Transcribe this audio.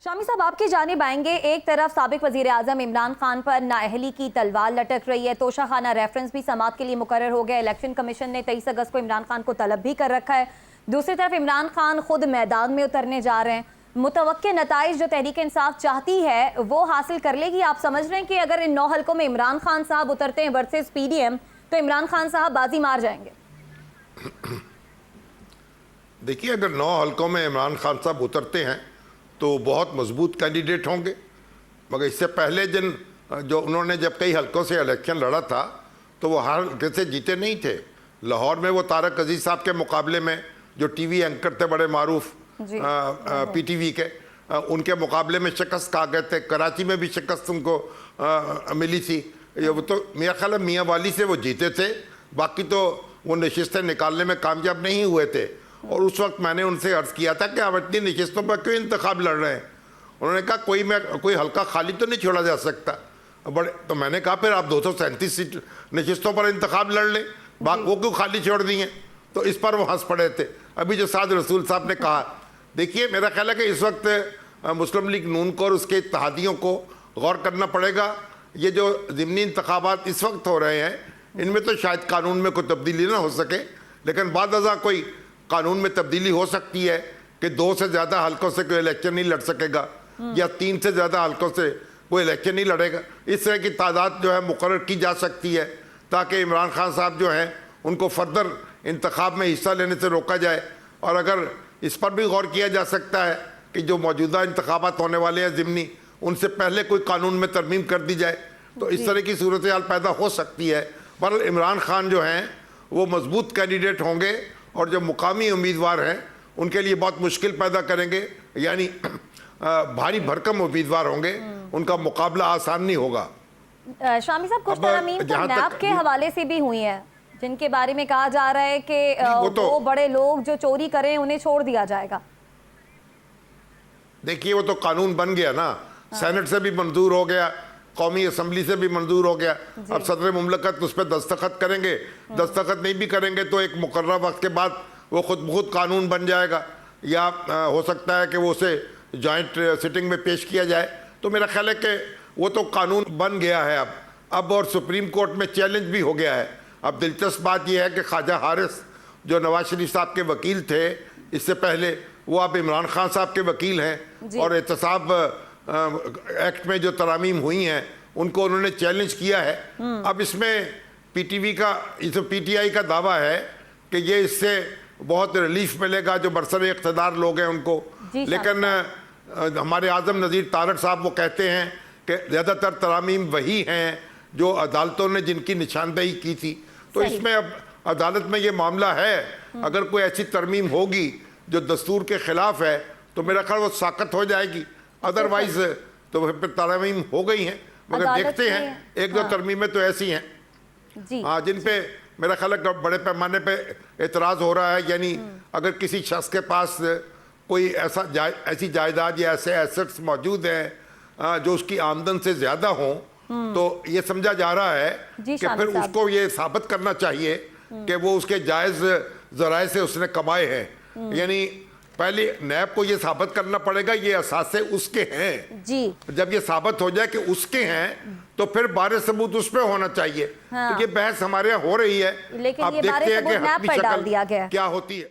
शामी साहब, आपकी जानिब आएंगे। एक तरफ साबिक वजीर आजम इमरान खान पर नाअहली की तलवार लटक रही है। तोशाखाना रेफरेंस भी समाअत के लिए मुकर्रर हो गया। इलेक्शन कमीशन ने 23 अगस्त को इमरान खान को तलब भी कर रखा है। दूसरी तरफ इमरान खान खुद मैदान में उतरने जा रहे हैं। मुतवक्के नताइज जो तहरीक इंसाफ चाहती है वो हासिल कर लेगी। आप समझ रहे हैं कि अगर इन 9 हल्कों में इमरान खान साहब उतरते हैं वर्सेस PDM तो इमरान खान साहब बाजी मार जाएंगे? देखिए, अगर 9 हल्कों में इमरान खान साहब उतरते हैं तो बहुत मजबूत कैंडिडेट होंगे। मगर इससे पहले जो उन्होंने जब कई हल्कों से इलेक्शन लड़ा था तो वो हर हल्के से जीते नहीं थे। लाहौर में वो तारक अजीज साहब के मुकाबले में जो टीवी एंकर थे बड़े मारूफ PTV के, उनके मुकाबले में शिकस्त खा गए थे। कराची में भी शिकस्त उनको मिली थी। वो तो मेरा ख्याल है मियाँ वाली से वो जीते थे, बाकी तो वो नशिस्तें निकालने में कामयाब नहीं हुए थे। और उस वक्त मैंने उनसे अर्ज़ किया था कि आप इतनी नशिस्तों पर क्यों इंतखाब लड़ रहे हैं। उन्होंने कहा कोई हल्का खाली तो नहीं छोड़ा जा सकता। तो मैंने कहा फिर आप 237 सीट नशिस्तों पर इंतखाब लड़ लें, वो क्यों खाली छोड़ दिए। तो इस पर वो हंस पड़े थे। अभी जो साद रसूल साहब ने कहा, देखिए मेरा ख्याल है कि इस वक्त मुस्लिम लीग नून को और उसके इत्तेहादियों को गौर करना पड़ेगा। ये जो ज़िमनी इंतखाबात इस वक्त हो रहे हैं इनमें तो शायद कानून में कोई तब्दीली ना हो सके, लेकिन बाद अज़ा कोई कानून में तब्दीली हो सकती है कि 2 से ज़्यादा हल्कों से कोई इलेक्शन नहीं लड़ सकेगा या 3 से ज़्यादा हल्कों से कोई इलेक्शन नहीं लड़ेगा। इस तरह की तादाद जो है मुकर्रर की जा सकती है ताकि इमरान खान साहब जो हैं उनको फर्दर इंतखाब में हिस्सा लेने से रोका जाए। और अगर इस पर भी गौर किया जा सकता है कि जो मौजूदा इंतखाबात होने वाले हैं ज़िमनी, उनसे पहले कोई कानून में तरमीम कर दी जाए तो इस तरह की सूरत हाल पैदा हो सकती है। पर इमरान खान जो हैं वो मजबूत कैंडिडेट होंगे और जो मुकामी उम्मीदवार हैं उनके लिए बहुत मुश्किल पैदा करेंगे, यानी भारी भरकम उम्मीदवार होंगे, उनका मुकाबला आसान नहीं होगा। शामी साहब, कुछ तरमीम तो नैब के हवाले से भी हुई है जिनके बारे में कहा जा रहा है कि वो बड़े लोग जो चोरी करें उन्हें छोड़ दिया जाएगा। देखिए, वो तो कानून बन गया ना, सेनेट से भी मंजूर हो गया, कौमी असम्बली से भी मंजूर हो गया। अब सदर मुमलकत उस पर दस्तखत करेंगे। दस्तखत नहीं भी करेंगे तो एक मुकर्रर वक्त के बाद वो खुद ब खुद कानून बन जाएगा, या हो सकता है कि वो उसे जॉइंट सिटिंग में पेश किया जाए। तो मेरा ख्याल है कि वो तो कानून बन गया है अब और सुप्रीम कोर्ट में चैलेंज भी हो गया है। अब दिलचस्प बात यह है कि ख्वाजा हारिस जो नवाज शरीफ साहब के वकील थे इससे पहले, वो अब इमरान खान साहब के वकील हैं और एहतसाब एक्ट में जो तरामीम हुई हैं उनको उन्होंने चैलेंज किया है। अब इसमें PTI का दावा है कि ये इससे बहुत रिलीफ मिलेगा जो बरसर इख्तिदार लोग हैं उनको। लेकिन हमारे आज़म नज़ीर तारक साहब वो कहते हैं कि ज़्यादातर तरामीम वही हैं जो अदालतों ने जिनकी निशानदेही की थी। तो इसमें अब अदालत में ये मामला है, अगर कोई ऐसी तरमीम होगी जो दस्तूर के ख़िलाफ़ है तो मेरा ख्याल वो साकत हो जाएगी। अदरवाइज तो फिर तरमीम हो गई हैं, मगर देखते हैं एक दो तरमीमें तो ऐसी हैं जिन पे मेरा ख्याल है बड़े पैमाने पे एतराज़ हो रहा है। यानी अगर किसी शख्स के पास कोई ऐसी जायदाद या ऐसे एसेट्स मौजूद हैं जो उसकी आमदन से ज़्यादा हों तो ये समझा जा रहा है कि फिर उसको ये साबित करना चाहिए कि वो उसके जायज़ ज़राए से उसने कमाए हैं। यानी पहले नैब को ये साबित करना पड़ेगा ये असासे उसके हैं जी। जब ये साबित हो जाए कि उसके हैं तो फिर बारे सबूत उस पे होना चाहिए। तो ये बहस हमारे यहाँ हो रही है, अब देखते हैं कि हक़ की शक्ल क्या होती है।